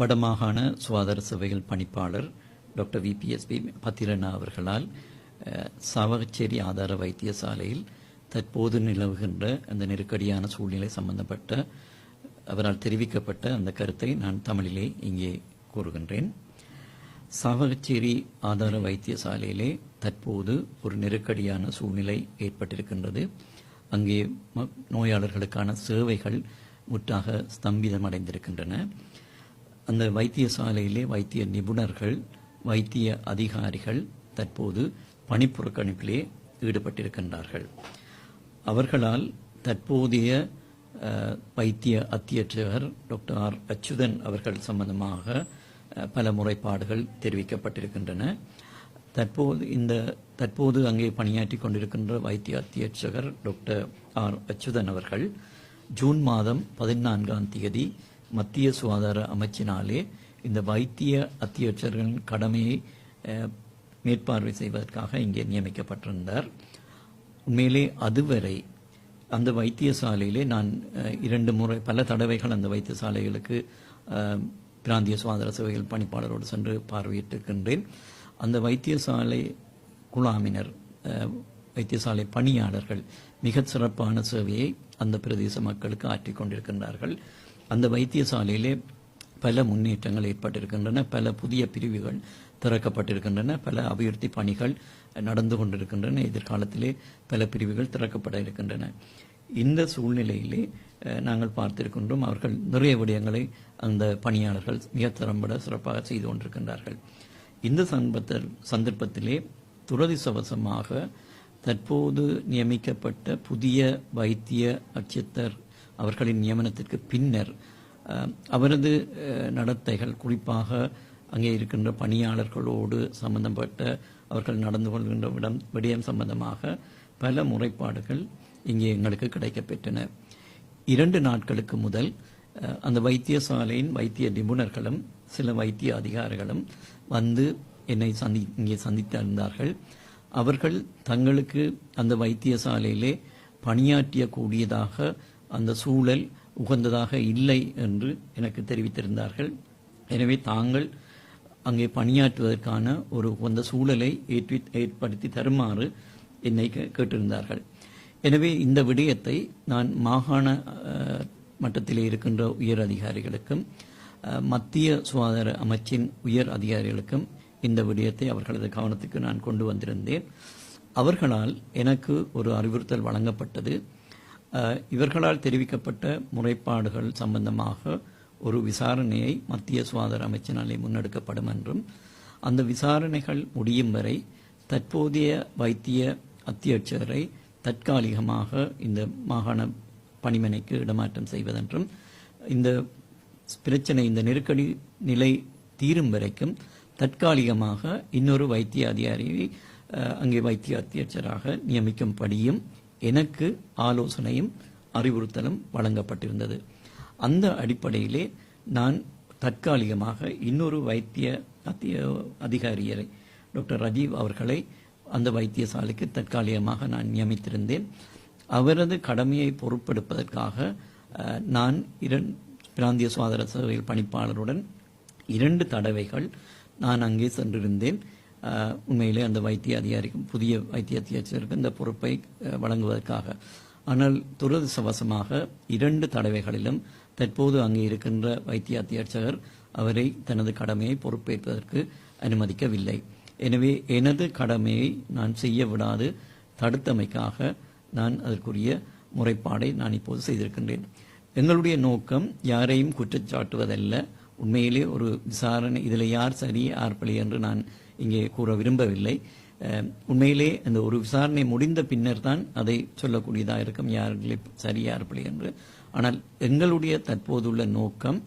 வடமாகாண சுகாதார சேவைகள் பணிப்பாளர் டாக்டர் விபிஎஸ்பி பத்திரண்ணா அவர்களால் சாவகச்சேரி ஆதார வைத்தியசாலையில் தற்போது நிலவுகின்ற அந்த நெருக்கடியான சூழ்நிலை சம்பந்தப்பட்ட அவரால் தெரிவிக்கப்பட்ட அந்த கருத்தை நான் தமிழிலே இங்கே கூறுகின்றேன். சாவகச்சேரி ஆதார வைத்தியசாலையிலே தற்போது ஒரு நெருக்கடியான சூழ்நிலை ஏற்பட்டிருக்கின்றது. அங்கே நோயாளர்களுக்கான சேவைகள் முற்றாக ஸ்தம்பிதமடைந்திருக்கின்றன. அந்த வைத்தியசாலையிலே வைத்திய நிபுணர்கள், வைத்திய அதிகாரிகள் தற்போது பணிப்புறக்கணிப்பிலே ஈடுபட்டிருக்கின்றார்கள். அவர்களால் தற்போதைய வைத்திய அத்தியட்சகர் டாக்டர் ஆர் அச்சுதன் அவர்கள் சம்பந்தமாக பல முறைப்பாடுகள் தெரிவிக்கப்பட்டிருக்கின்றன. தற்போது அங்கே பணியாற்றி கொண்டிருக்கின்ற வைத்திய அத்தியட்சகர் டாக்டர் ஆர் அச்சுதன் அவர்கள் ஜூன் மாதம் 14ஆம் தேதி மத்திய சுகாதார அமைச்சினாலே இந்த வைத்திய அத்தியட்சகர்களின் கடமையை மேற்பார்வை செய்வதற்காக இங்கே நியமிக்கப்பட்டிருந்தார். உண்மையிலே அதுவரை அந்த வைத்தியசாலையிலே நான் 2 முறை பல தடவைகள் அந்த வைத்தியசாலைகளுக்கு பிராந்திய சுகாதார சேவைகள் பணிப்பாளரோடு சென்று பார்வையிட்டிருக்கின்றேன். அந்த வைத்தியசாலை குழாமினர், வைத்தியசாலை பணியாளர்கள் மிக சிறப்பான சேவையை அந்த பிரதேச மக்களுக்கு ஆற்றிக் கொண்டிருக்கின்றார்கள். அந்த வைத்தியசாலையிலே பல முன்னேற்றங்கள் ஏற்பட்டிருக்கின்றன, பல புதிய பிரிவுகள் திறக்கப்பட்டிருக்கின்றன, பல அபிவிருத்தி பணிகள் நடந்து கொண்டிருக்கின்றன. எதிர்காலத்திலே பல பிரிவுகள் திறக்கப்பட இருக்கின்றன. இந்த சூழ்நிலையிலே நாங்கள் பார்த்திருக்கின்றோம், அவர்கள் நிறைய விடயங்களை அந்த பணியாளர்கள் மிக திறம்பட சிறப்பாக செய்து கொண்டிருக்கின்றார்கள். இந்த சந்தர்ப்பத்திலே துரதிர்ஷ்டவசமாக தற்போது நியமிக்கப்பட்ட புதிய வைத்திய அத்தியட்சகர் அவர்களின் நியமனத்திற்கு பின்னர் அவரது நடத்தைகள், குறிப்பாக அங்கே இருக்கின்ற பணியாளர்களோடு சம்பந்தப்பட்ட அவர்கள் நடந்து கொள்கின்ற விடயம் சம்பந்தமாக பல முறைப்பாடுகள் இங்கே எங்களுக்கு கிடைக்கப்பெற்றன. 2 நாட்களுக்கு முதல் அந்த வைத்தியசாலையின் வைத்திய நிபுணர்களும் சில வைத்திய அதிகாரிகளும் வந்து என்னை இங்கே சந்தித்திருந்தார்கள். அவர்கள் தங்களுக்கு அந்த வைத்தியசாலையிலே பணியாற்றிய கூடியதாக அந்த சூழல் உகந்ததாக இல்லை என்று எனக்கு தெரிவித்திருந்தார்கள். எனவே தாங்கள் அங்கே பணியாற்றுவதற்கான ஒரு உகந்த சூழலை ஏற்படுத்தி தருமாறு என்னை கேட்டிருந்தார்கள். எனவே இந்த விடயத்தை நான் மாகாண மட்டத்திலே இருக்கின்ற உயர் அதிகாரிகளுக்கும் மத்திய சுகாதார அமைச்சின் உயர் அதிகாரிகளுக்கும் இந்த விடயத்தை அவர்களது கவனத்துக்கு நான் கொண்டு வந்திருந்தேன். அவர்களால் எனக்கு ஒரு அறிவுறுத்தல் வழங்கப்பட்டது. இவர்களால் தெரிவிக்கப்பட்ட முறைப்பாடுகள் சம்பந்தமாக ஒரு விசாரணையை மத்திய சுகாதார அமைச்சினாலே முன்னெடுக்கப்படும் என்றும், அந்த விசாரணைகள் முடியும் வரை தற்போதைய வைத்திய அத்தியட்சகரை தற்காலிகமாக இந்த மாகாண பணிமனைக்கு இடமாற்றம் செய்வதென்றும், இந்த பிரச்சனை, இந்த நெருக்கடி நிலை தீரும் வரைக்கும் தற்காலிகமாக இன்னொரு வைத்திய அதிகாரியை அங்கே வைத்திய அத்தியட்சகராக நியமிக்கும்படியும் எனக்கு ஆலோசனையும் அறிவுறுத்தலும் வழங்கப்பட்டிருந்தது. அந்த அடிப்படையிலே நான் தற்காலிகமாக இன்னொரு வைத்திய அதிகாரியை டாக்டர் ரஜீவ் அவர்களை அந்த வைத்தியசாலைக்கு தற்காலிகமாக நான் நியமித்திருந்தேன். அவரது கடமையை பொறுப்பெடுப்பதற்காக நான் பிராந்திய சுகாதார சேவைகள் பணிப்பாளருடன் 2 தடவைகள் நான் அங்கே சென்றிருந்தேன். உண்மையிலே அந்த வைத்திய அதிகாரிக்கும் புதிய வைத்திய அத்தியட்சகருக்கு இந்த பொறுப்பை வழங்குவதற்காக. ஆனால் துரதிர்ஷ்டவசமாக 2 தடவைகளிலும் தற்போது அங்கே இருக்கின்ற வைத்திய அத்தியட்சகர் அவரை தனது கடமையை பொறுப்பேற்பதற்கு அனுமதிக்கவில்லை. எனவே எனது கடமையை நான் செய்ய விடாது தடுத்தமைக்காக நான் அதற்குரிய முறைப்பாடை நான் இப்போது செய்திருக்கின்றேன். எங்களுடைய நோக்கம் யாரையும் குற்றச்சாட்டுவதல்ல. உண்மையிலே ஒரு விசாரணை, இதில் யார் சரி யார் பிழை என்று நான் இங்கே கூற விரும்பவில்லை. உண்மையிலே அந்த ஒரு விசாரணை முடிந்த பின்னர் தான் அதை சொல்லக்கூடியதாக இருக்கும், யார்களே சரி யார் பிழை என்று. ஆனால் எங்களுடைய தற்போதுள்ள நோக்கம்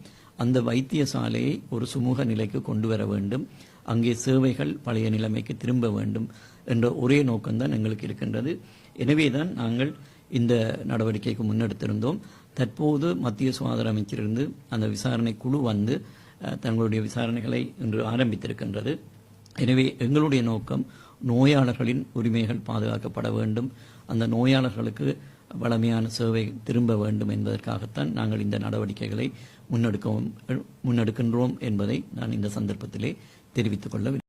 அந்த வைத்தியசாலையை ஒரு சுமூக நிலைக்கு கொண்டு வர வேண்டும், அங்கே சேவைகள் பழைய நிலைமைக்கு திரும்ப வேண்டும் என்ற ஒரே நோக்கம்தான் எங்களுக்கு இருக்கின்றது. எனவேதான் நாங்கள் இந்த நடவடிக்கைக்கு முன்னெடுத்திருந்தோம். தற்போது மத்திய சுகாதார அமைச்சிலிருந்து அந்த விசாரணை குழு வந்து தங்களுடைய விசாரணைகளை இன்று ஆரம்பித்திருக்கின்றது. எனவே எங்களுடைய நோக்கம் நோயாளர்களின் உரிமைகள் பாதுகாக்கப்பட வேண்டும், அந்த நோயாளர்களுக்கு வளமையான சேவை திரும்ப வேண்டும் என்பதற்காகத்தான் நாங்கள் இந்த நடவடிக்கைகளை முன்னெடுக்கின்றோம் என்பதை நான் இந்த சந்தர்ப்பத்திலே தெரிவித்துக் கொள்ள